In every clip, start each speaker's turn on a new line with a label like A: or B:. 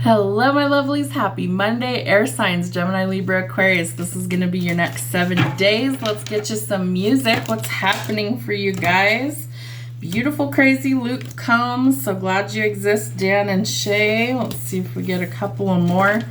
A: Hello, my lovelies. Happy Monday. Air signs, Gemini, Libra, Aquarius. This is going to be your next 7 days. Let's get you some music. What's happening for you guys? Beautiful, crazy Luke Combs. So glad you exist, Dan and Shay. Let's see if we get a couple of more.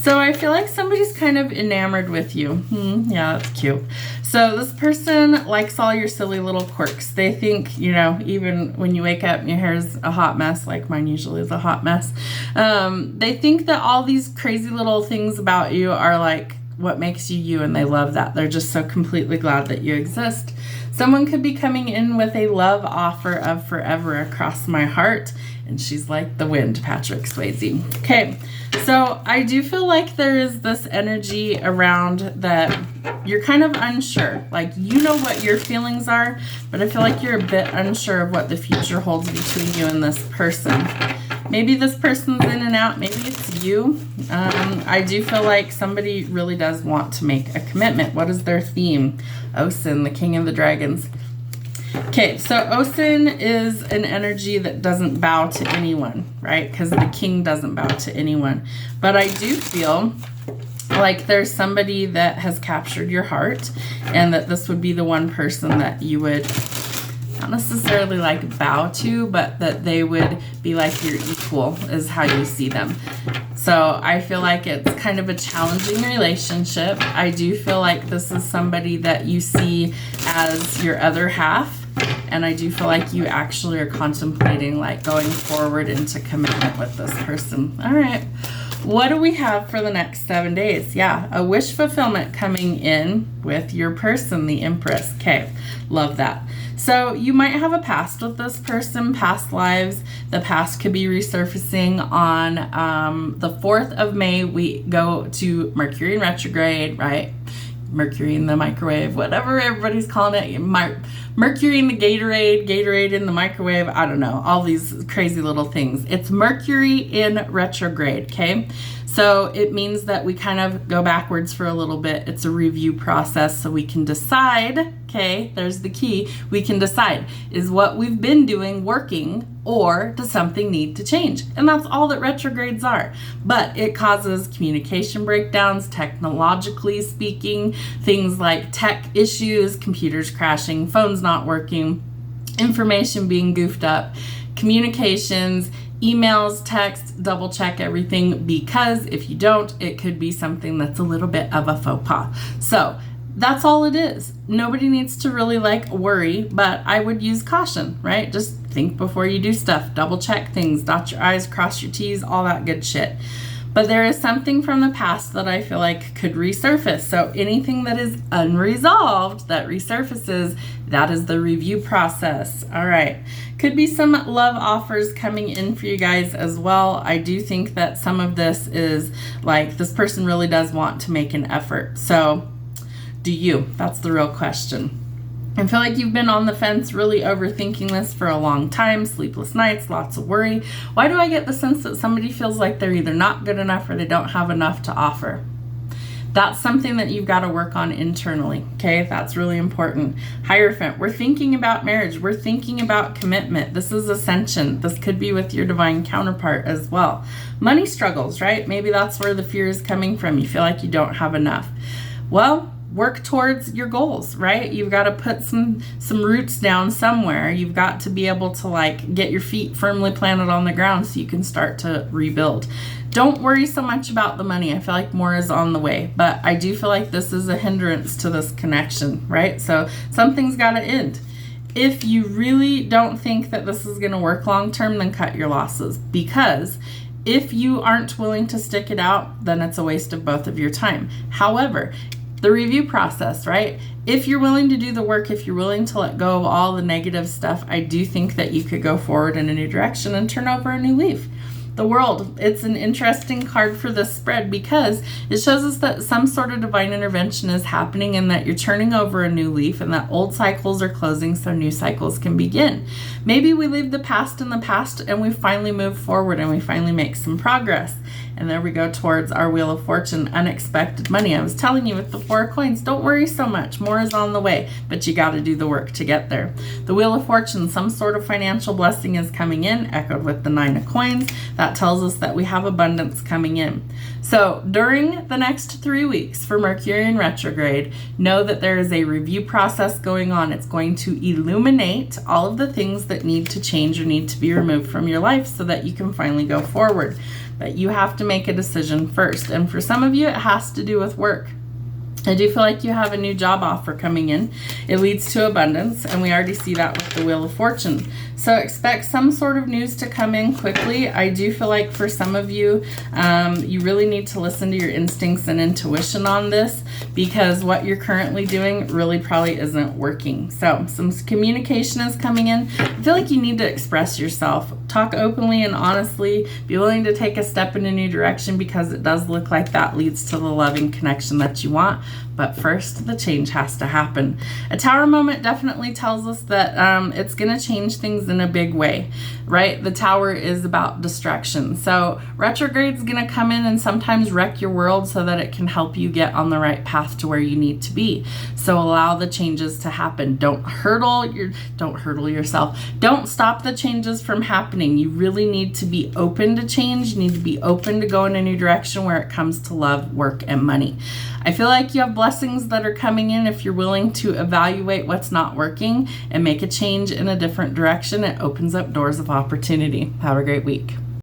A: So I feel like somebody's kind of enamored with you. Yeah, that's cute. So this person likes all your silly little quirks. They think, you know, even when you wake up and your hair's a hot mess, like mine usually is a hot mess, they think that all these crazy little things about you are like what makes you you, and they love that. They're just so completely glad that you exist. Someone could be coming in with a love offer of forever across my heart, and she's like the wind, Patrick Swayze. Okay, so I do feel like there is this energy around that you're kind of unsure. Like, you know what your feelings are, but I feel like you're a bit unsure of what the future holds between you and this person. Maybe this person's in and out. Maybe it's you. I do feel like somebody really does want to make a commitment. What is their theme? Osin, the king of the dragons. Okay, so Osin is an energy that doesn't bow to anyone, right? Because the king doesn't bow to anyone. But I do feel like there's somebody that has captured your heart, and that this would be the one person that you would not necessarily like bow to, but that they would be like your equal is how you see them. So I feel like it's kind of a challenging relationship. I do feel like this is somebody that you see as your other half. And I do feel like you actually are contemplating like going forward into commitment with this person. All right. What do we have for the next 7 days? Yeah, a wish fulfillment coming in with your person, the Empress. Okay, love that. So you might have a past with this person, past lives. The past could be resurfacing on the 4th of May. We go to Mercury in retrograde, right? Mercury in the microwave, whatever everybody's calling it. Mercury in the Gatorade, Gatorade in the microwave. I don't know, all these crazy little things. It's Mercury in retrograde, okay? So it means that we kind of go backwards for a little bit. It's a review process so we can decide, okay, there's the key. We can decide, is what we've been doing working, or does something need to change? And that's all that retrogrades are. But it causes communication breakdowns, technologically speaking, things like tech issues, computers crashing, phones not working, information being goofed up, communications, emails, texts, double check everything, because if you don't, it could be something that's a little bit of a faux pas. So that's all it is. Nobody needs to really like worry, but I would use caution, right? Just think before you do stuff, double check things, dot your I's, cross your T's, all that good shit. But there is something from the past that I feel like could resurface. So anything that is unresolved that resurfaces, that is the review process. All right. Could be some love offers coming in for you guys as well. I do think that some of this is like this person really does want to make an effort. So do you? That's the real question. I feel like you've been on the fence, really overthinking this for a long time, sleepless nights, lots of worry. Why do I get the sense that somebody feels like they're either not good enough or they don't have enough to offer? That's something that you've got to work on internally, okay? That's really important. Hierophant, we're thinking about marriage. We're thinking about commitment. This is ascension. This could be with your divine counterpart as well. Money struggles, right? Maybe that's where the fear is coming from. You feel like you don't have enough. Well, work towards your goals, right? You've got to put some roots down somewhere. You've got to be able to like get your feet firmly planted on the ground so you can start to rebuild. Don't worry so much about the money. I feel like more is on the way, but I do feel like this is a hindrance to this connection, right? So something's got to end. If you really don't think that this is going to work long term, then cut your losses, because if you aren't willing to stick it out, then it's a waste of both of your time. However, the review process, right? If you're willing to do the work, if you're willing to let go of all the negative stuff, I do think that you could go forward in a new direction and turn over a new leaf. The World, it's an interesting card for this spread because it shows us that some sort of divine intervention is happening and that you're turning over a new leaf and that old cycles are closing so new cycles can begin. Maybe we leave the past in the past and we finally move forward and we finally make some progress. And there we go towards our Wheel of Fortune, unexpected money. I was telling you with the 4 coins, don't worry so much. More is on the way, but you got to do the work to get there. The Wheel of Fortune, some sort of financial blessing is coming in, echoed with the 9 of coins. That tells us that we have abundance coming in. So during the next 3 weeks for Mercury in retrograde, know that there is a review process going on. It's going to illuminate all of the things that need to change or need to be removed from your life so that you can finally go forward. But you have to make a decision first. And for some of you, it has to do with work. I do feel like you have a new job offer coming in. It leads to abundance, and we already see that with the Wheel of Fortune. So expect some sort of news to come in quickly. I do feel like for some of you, you really need to listen to your instincts and intuition on this, because what you're currently doing really probably isn't working. So some communication is coming in. I feel like you need to express yourself. Talk openly and honestly. Be willing to take a step in a new direction, because it does look like that leads to the loving connection that you want. But first, the change has to happen. A Tower moment definitely tells us that it's going to change things in a big way, right? The Tower is about distraction. So retrograde's going to come in and sometimes wreck your world so that it can help you get on the right path to where you need to be. So allow the changes to happen. Don't hurdle yourself. Don't stop the changes from happening. You really need to be open to change. You need to be open to go in a new direction where it comes to love, work, and money. I feel like you have blessings that are coming in if you're willing to evaluate what's not working and make a change in a different direction. It opens up doors of opportunity. Have a great week.